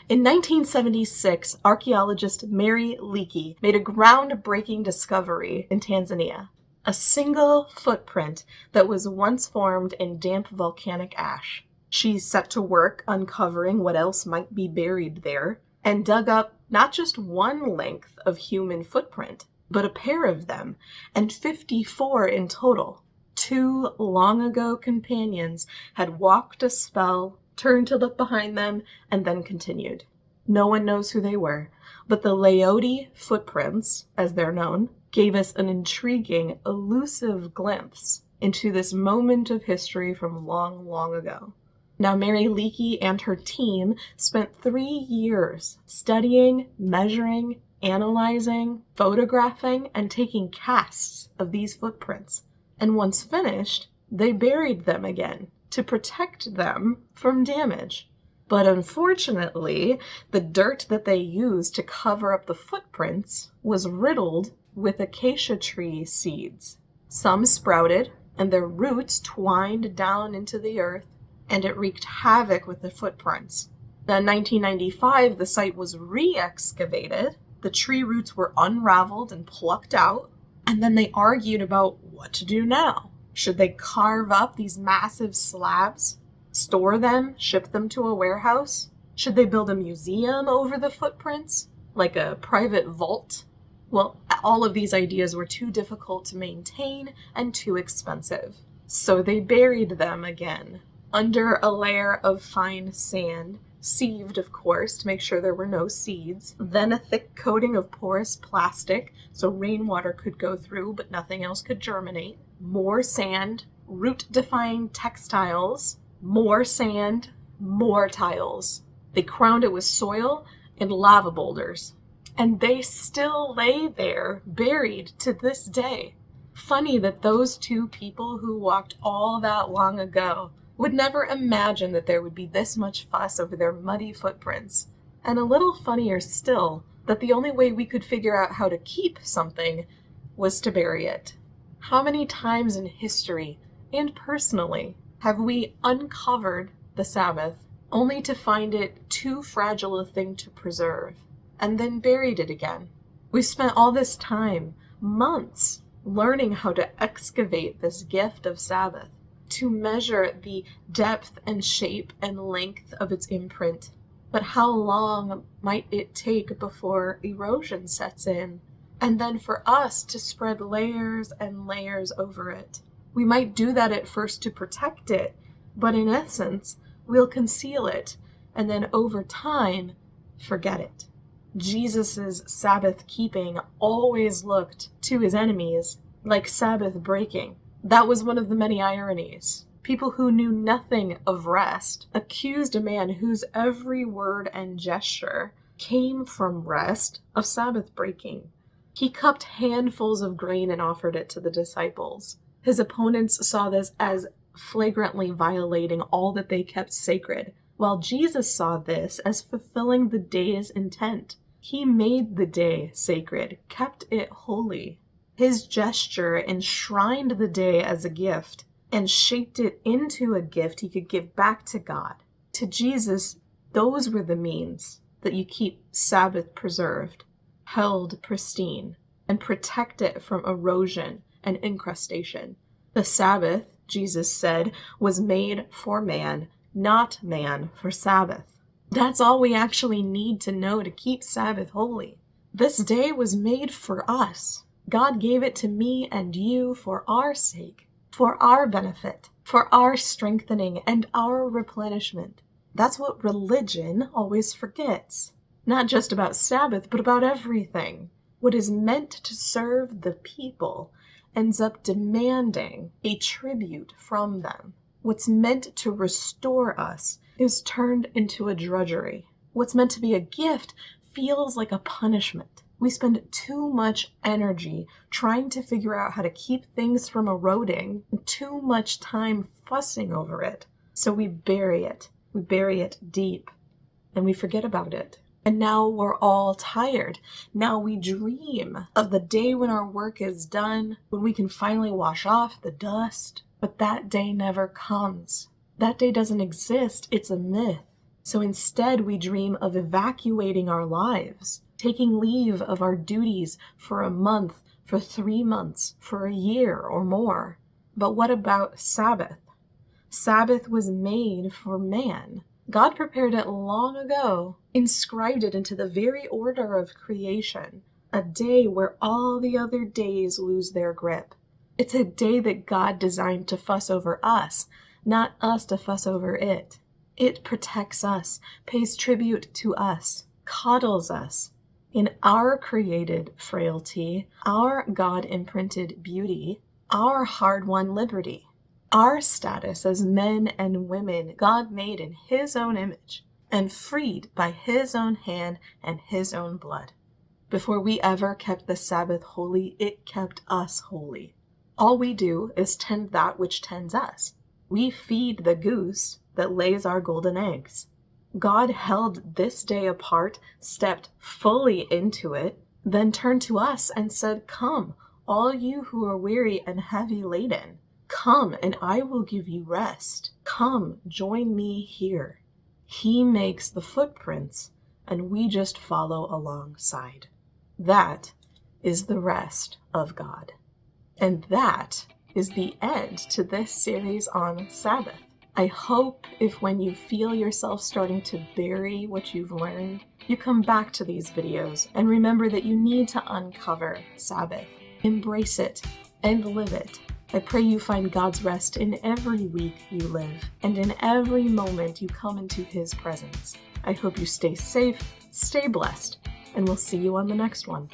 In 1976, archaeologist Mary Leakey made a groundbreaking discovery in Tanzania. A single footprint that was once formed in damp volcanic ash. She set to work uncovering what else might be buried there, and dug up not just one length of human footprint, but a pair of them, and 54 in total. 2 long-ago companions had walked a spell, turned to look behind them, and then continued. No one knows who they were, but the Laodi footprints, as they're known, gave us an intriguing, elusive glimpse into this moment of history from long, long ago. Now, Mary Leakey and her team spent 3 years studying, measuring, analyzing, photographing, and taking casts of these footprints. And once finished, they buried them again to protect them from damage. But unfortunately, the dirt that they used to cover up the footprints was riddled with acacia tree seeds. Some sprouted, and their roots twined down into the earth, and it wreaked havoc with the footprints. Then in 1995, the site was re-excavated, the tree roots were unraveled and plucked out, and then they argued about what to do now. Should they carve up these massive slabs, store them, ship them to a warehouse? Should they build a museum over the footprints, like a private vault? Well, all of these ideas were too difficult to maintain and too expensive. So they buried them again, under a layer of fine sand, sieved, of course, to make sure there were no seeds, then a thick coating of porous plastic so rainwater could go through but nothing else could germinate, more sand, root-defying textiles, more sand, more tiles. They crowned it with soil and lava boulders. And they still lay there, buried to this day. Funny that those 2 people who walked all that long ago would never imagine that there would be this much fuss over their muddy footprints. And a little funnier still, that the only way we could figure out how to keep something was to bury it. How many times in history, and personally, have we uncovered the Sabbath only to find it too fragile a thing to preserve, and then buried it again? We spent all this time, months, learning how to excavate this gift of Sabbath, to measure the depth and shape and length of its imprint. But how long might it take before erosion sets in? And then for us to spread layers and layers over it. We might do that at first to protect it, but in essence, we'll conceal it, and then over time, forget it. Jesus' Sabbath keeping always looked to his enemies like Sabbath breaking. That was one of the many ironies. People who knew nothing of rest accused a man whose every word and gesture came from rest of Sabbath breaking. He cupped handfuls of grain and offered it to the disciples. His opponents saw this as flagrantly violating all that they kept sacred, while Jesus saw this as fulfilling the day's intent. He made the day sacred, kept it holy. His gesture enshrined the day as a gift and shaped it into a gift he could give back to God. To Jesus, those were the means that you keep Sabbath preserved, held pristine, and protect it from erosion and incrustation. The Sabbath, Jesus said, was made for man, not man for Sabbath. That's all we actually need to know to keep Sabbath holy. This day was made for us. God gave it to me and you for our sake, for our benefit, for our strengthening and our replenishment. That's what religion always forgets. Not just about Sabbath, but about everything. What is meant to serve the people ends up demanding a tribute from them. What's meant to restore us is turned into a drudgery. What's meant to be a gift feels like a punishment. We spend too much energy trying to figure out how to keep things from eroding and too much time fussing over it. So we bury it. We bury it deep and we forget about it. And now we're all tired. Now we dream of the day when our work is done, when we can finally wash off the dust. But that day never comes. That day doesn't exist. It's a myth. So instead, we dream of evacuating our lives, taking leave of our duties for a month, for 3 months, for a year or more. But what about Sabbath? Sabbath was made for man. God prepared it long ago, inscribed it into the very order of creation, a day where all the other days lose their grip. It's a day that God designed to fuss over us, not us to fuss over it. It protects us, pays tribute to us, coddles us. In our created frailty, our God-imprinted beauty, our hard-won liberty, our status as men and women God made in His own image and freed by His own hand and His own blood. Before we ever kept the Sabbath holy, it kept us holy. All we do is tend that which tends us. We feed the goose that lays our golden eggs. God held this day apart, stepped fully into it, then turned to us and said, "Come, all you who are weary and heavy laden. Come, and I will give you rest. Come, join me here." He makes the footprints, and we just follow alongside. That is the rest of God. And that is the end to this series on Sabbath. I hope if when you feel yourself starting to bury what you've learned, you come back to these videos and remember that you need to uncover Sabbath, embrace it, and live it. I pray you find God's rest in every week you live and in every moment you come into His presence. I hope you stay safe, stay blessed, and we'll see you on the next one.